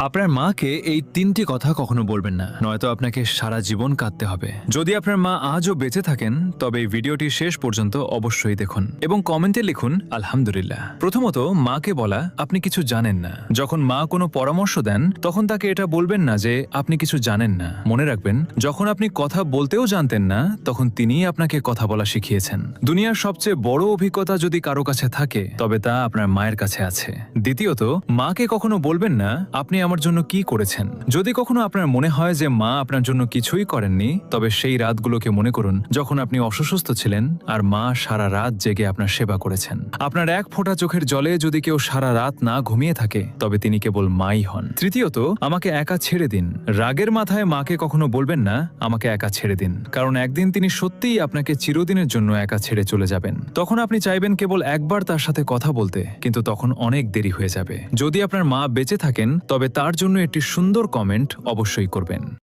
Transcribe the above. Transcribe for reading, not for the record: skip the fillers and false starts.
আপনার মাকে এই ৩টি কথা কখনো বলবেন না, নয়তো আপনাকে সারা জীবন কাঁদতে হবে। যদি আপনার মা আজও বেঁচে থাকেন তবে এই ভিডিওটি শেষ পর্যন্ত অবশ্যই দেখুন এবং কমেন্টে লিখুন আলহামদুলিল্লাহ। প্রথমত, মাকে বলা আপনি কিছু জানেন না। যখন মা কোনো পরামর্শ দেন তখন তাকে এটা বলবেন না যে আপনি কিছু জানেন না। মনে রাখবেন, যখন আপনি কথা বলতেও জানতেন না তখন তিনিই আপনাকে কথা বলা শিখিয়েছেন। দুনিয়ার সবচেয়ে বড় অভিজ্ঞতা যদি কারো কাছে থাকে তবে তা আপনার মায়ের কাছে আছে। দ্বিতীয়ত, মাকে কখনো বলবেন না আপনি আমার জন্য কি করেছেন। যদি কখনো আপনার মনে হয় যে মা আপনার জন্য কিছুই করেননি, তবে সেই রাতগুলোকে মনে করুন যখন আপনি অসুস্থ ছিলেন আর মা সারা রাত জেগে আপনার সেবা করেছেন। আপনার এক ফোঁটা চোখের জলে যদি কেউ সারা রাত না ঘুমিয়ে থাকে তবে তিনি কেবল মাই হন। তৃতীয়ত, আমাকে একা ছেড়ে দিন। রাগের মাথায় মাকে কখনো বলবেন না আমাকে একা ছেড়ে দিন, কারণ একদিন তিনি সত্যিই আপনাকে চিরদিনের জন্য একা ছেড়ে চলে যাবেন। তখন আপনি চাইবেন কেবল একবার তার সাথে কথা বলতে, কিন্তু তখন অনেক দেরি হয়ে যাবে। যদি আপনার মা বেঁচে থাকেন তবে তার জন্য একটি সুন্দর কমেন্ট অবশ্যই করবেন।